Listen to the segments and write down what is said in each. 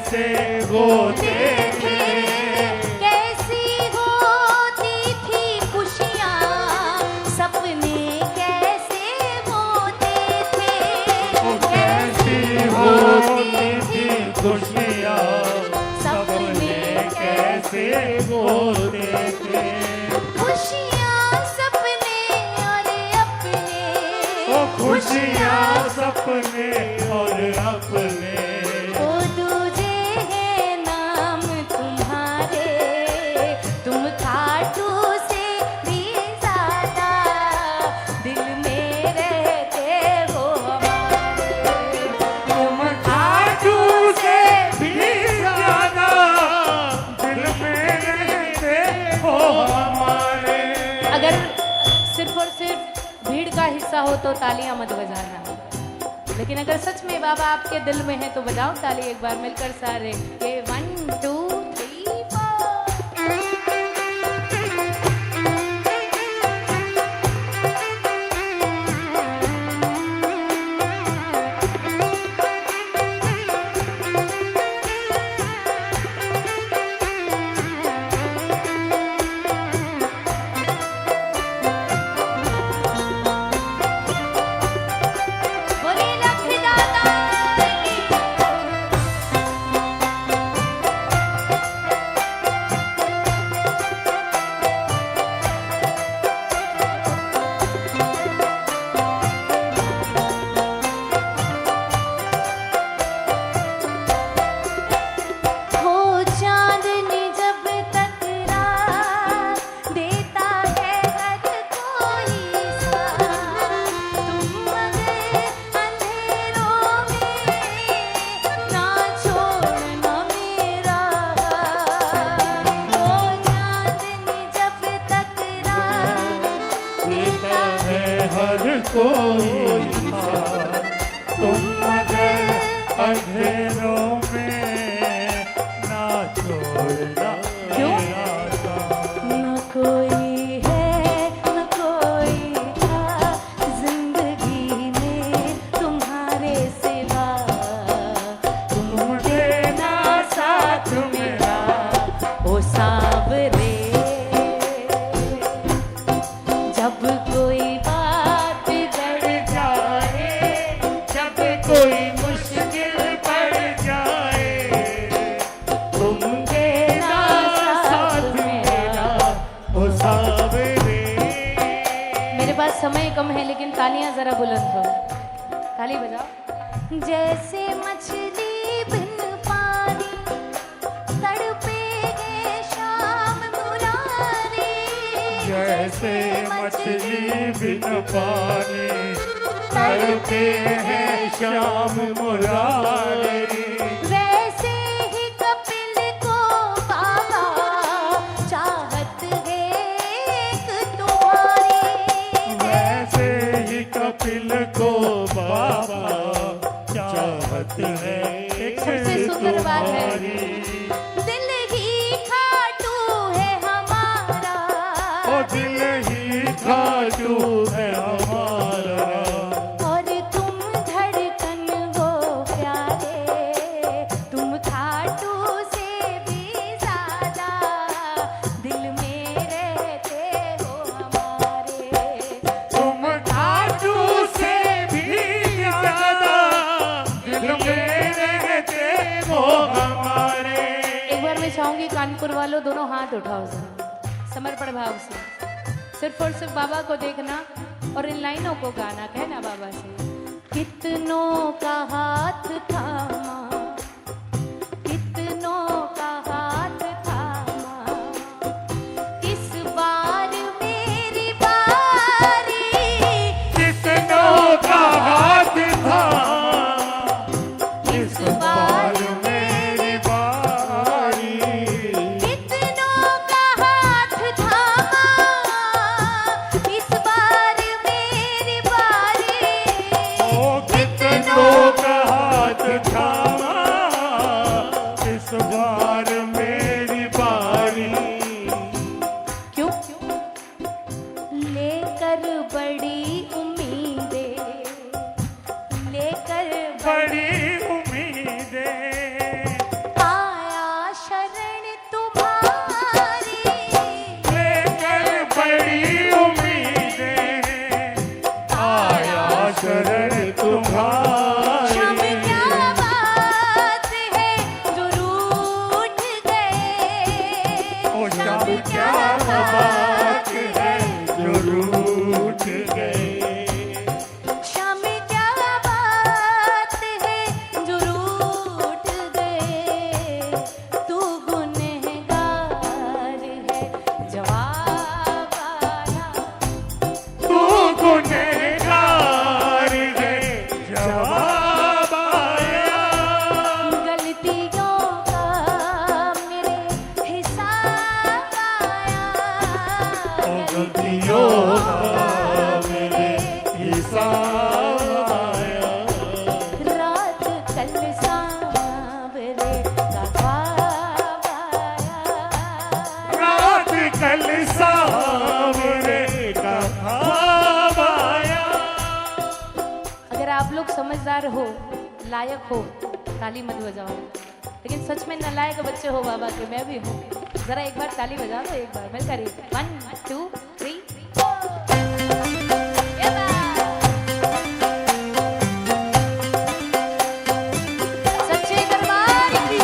कैसे होते थे, कैसी होती थी खुशियाँ, सपने कैसे होते थे। कैसी होती थी खुशियाँ, सपने कैसे होते थे। खुशियाँ सपने और अपने, खुशियाँ सपने और अपने, वो दूजे हैं नाम तुम्हारे, तुम खाटू से भी ज्यादा दिल में रहते हो हमारे। तुम खाटू से भी ज्यादा दिल में रहते हो हमारे। अगर सिर्फ और सिर्फ भीड़ का हिस्सा हो तो तालियां मत बजाना, लेकिन अगर सच में बाबा आपके दिल में है तो बजाओ ताली एक बार मिलकर सारे। ये 1 2 3 4। बोले लख दाता की। हो चांदनी जब तक रात देता है हर कोई साथ, तुम मगर अंधेरों में ना छोड़ना मेरा हाथ। हो चांदनी जब तक रात देता है हर कोई साथ, तुम मगर अंधेरों में ना छोड़ना मेरा साथ। न कोई है न कोई था जिंदगी में तुम्हारे सिवा, तुम देना साथ मेरा ओ सांवरे। जब कोई बात बिगड़ जाए, जब कोई मुश्किल पड़ जाए, तुम देना साथ मेरा ओ सांवरे। मेरे पास समय कम है लेकिन तालियां जरा बुलंद हो, ताली बजाओ। जैसे मछली बिन पानी तड़पे है शाम मुरारी, जैसे मछली बिन पानी तड़पे हैं श्याम मुरारी, वैसे ही कपिल को बाबा चाहत है एक तुम्हारी। वैसे ही कपिल को बाबा चाहत है एक सबसे सुंदर बात है, तुम्हारी। दिल ही खाटू है हमारा, ओ दिल ही खाटू है हमारा, और तुम धड़कन हो प्यारे, तुम खाटू से भी ज्यादा दिल में रहते हो हमारे। तुम खाटू से भी ज्यादा दिल में रहते हो हमारे। एक बार मैं चाहूंगी कानपुर वालों दोनों हाथ उठाओ जरा समर्पण भाव से, सिर्फ और सिर्फ बाबा को देखना और इन लाइनों को गाना, कहना बाबा से। कितनों का हाथ थामा, कितनों का हाथ थामा, इस बार मेरी बारी। कितनों का हाथ था इस बार मेरी बारी, कितनों का हाथ थामा, इस बार मेरी बारी। ओ कितनों का हाथ थामा इस बार मेरी बारी। क्यों? लेकर बड़ी उम्मीदें, लेकर बड़ी उम्मीदें का मेरे हिसाब आया। रात कल सांवरे का ख्वाब आया। रात कल सांवरे का ख्वाब आया। अगर आप लोग समझदार हो, लायक हो, ताली मत बजाओ। लेकिन सच में नालायक बच्चे हो बाबा के, मैं भी हूँ। जरा एक बार ताली बजा दो, एक बार मिलकर 1 2 3 सच्चे दरबार की।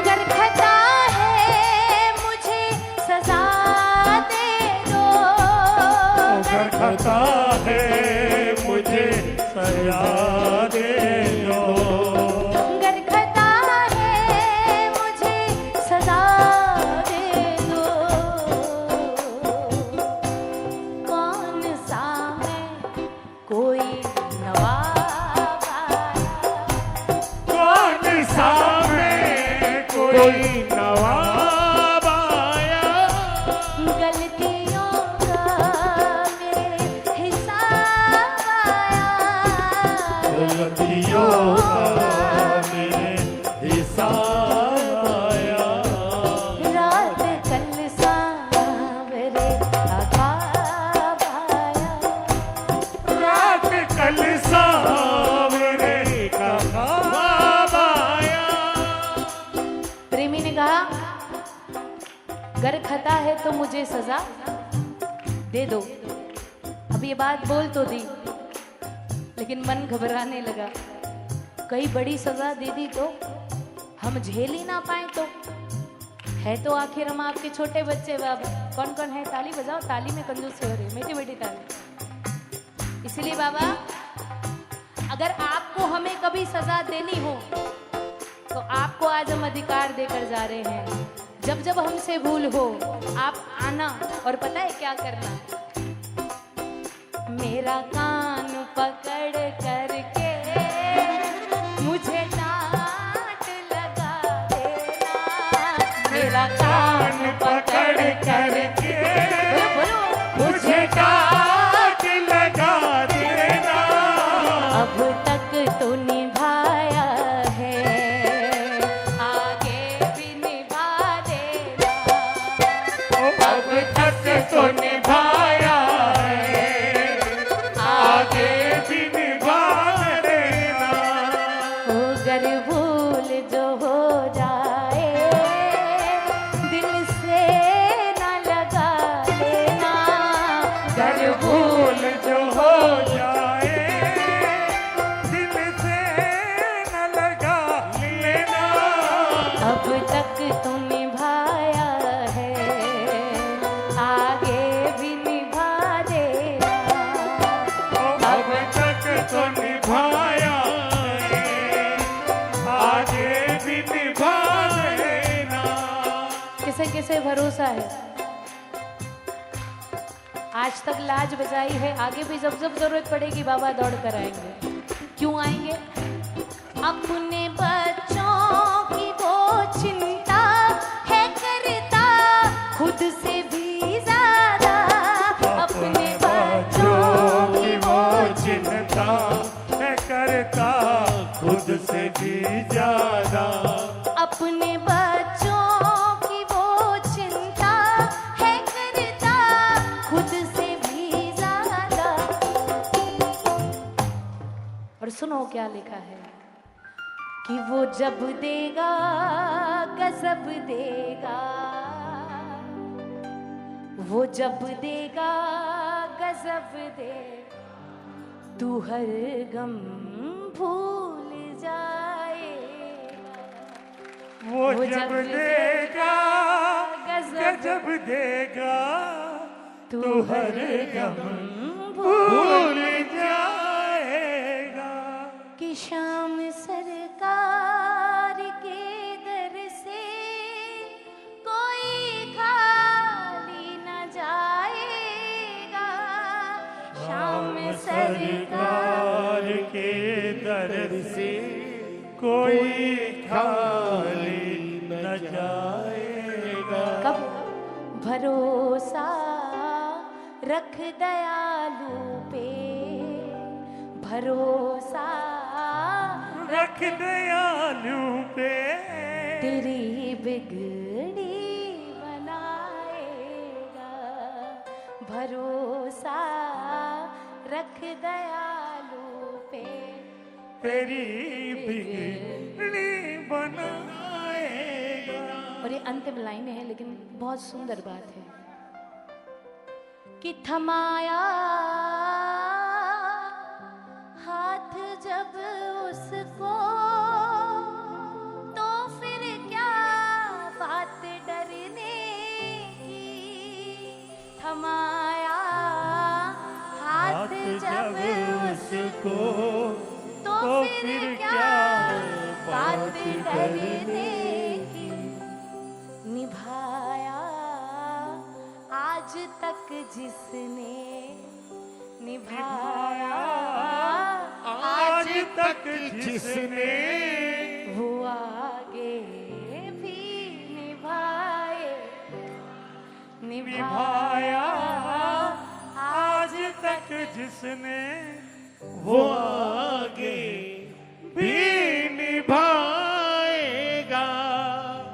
गरखता है मुझे सजा दे दो। गरखता है मुझे सजा दे दो। गरखता है मुझे सजा दे दो। कौन सा है कोई नवाब आया। कौन सा में कोई नवाब आया। गलतियों का मेरे हिसाब आया। गलतियों का मेरे हिसाब आया। रात कल सांवरे का ख्वाब आया। रात कल सांवरे का ख्वाब आया। प्रेमी ने कहा गरखता है तो मुझे सजा दे दो। अब ये बात बोल तो दी, लेकिन मन घबराने लगा। कई बड़ी सजा दे दी तो हम झेल ही ना पाए तो। है तो आखिर हम आपके छोटे बच्चे बाबा। कौन कौन है? ताली बजाओ, ताली में कंजूसी हो रही, मीठी मीठी ताली। इसीलिए बाबा, अगर आपको हमें कभी सजा देनी हो तो आपको आज हम अधिकार देकर जा रहे हैं। जब जब हमसे भूल हो आप आना, और पता है क्या करना? मेरा कान पकड़ करके मुझे डांट लगा देना। मेरा कान पकड़ करके बोलो मुझे डांट लगा देना। अब तक तो निभाया है, आगे भी निभा देना। अब तक तो निभाया है, आगे भी निभा देना। अगर भूल जो हो जाए दिल से न लगा लेना। अगर भूल जो हो जाए दिल से न लगा लेना। अब तक तो निभाया है, आगे भी निभा देना। अब तक तो निभाया है, आगे भी निभा देना। किसे किसे भरोसा है? आज तक लाज बचाई है, आगे भी जब जब जरूरत पड़ेगी बाबा दौड़ कर आएंगे। क्यों आएंगे? अपने बच्चों की वो चिंता है करता खुद से भी ज्यादा। अपने बच्चों की वो चिंता मैं करता खुद से भी ज्यादा। अपने बच्चों की वो चिंता है करता खुद से भी ज्यादा। और सुनो क्या लिखा है कि वो जब देगा गजब देगा। वो जब देगा गजब देगा। तू हर गम भूल जाए, वो जब देगा गजब देगा, तू हर गम भूल जाएगा। कि शाम सरकार के दर से कोई खाली न जाएगा, शाम सरकार के दर से कोई खाली न जाएगा। कब भरोसा रख दयालु पे, भरोसा रख दयालु पे, तेरी बिगड़ी बनाएगा, भरोसा रख दयालु पे, तेरी बिगड़ी बनाएगा। और ये अंतिम लाइन है लेकिन बहुत सुंदर बात है कि थमाया हाथ जब उसको, तो फिर क्या बात डरने की, थमाया हाथ जब उसको, तो फिर क्या बात डरने की, निभाया आज तक जिसने, निभाया आज तक जिसने, वो आगे भी निभाए, निभाया आज तक जिसने, वो